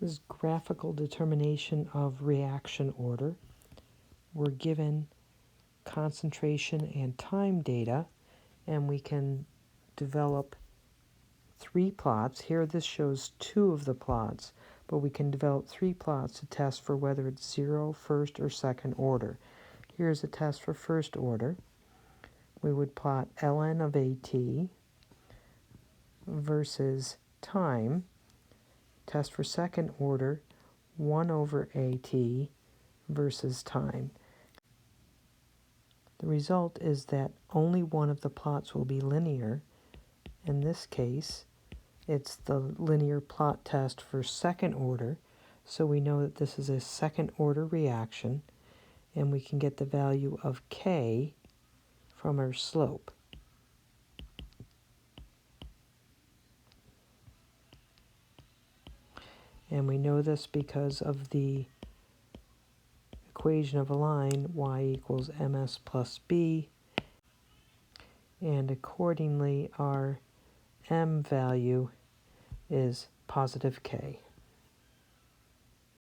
This is graphical determination of reaction order. We're given concentration and time data, and we can develop 3 plots. Here this shows 2 of the plots, but we can develop 3 plots to test for whether it's 0, first, or second order. Here's a test for first order. We would plot ln of AT versus time. Test for second order, 1 over AT versus time. The result is that only one of the plots will be linear. In this case, it's the linear plot test for second order, so we know that this is a second order reaction, and we can get the value of K from our slope. And we know this because of the equation of a line, y equals ms plus b, and accordingly our m value is positive K.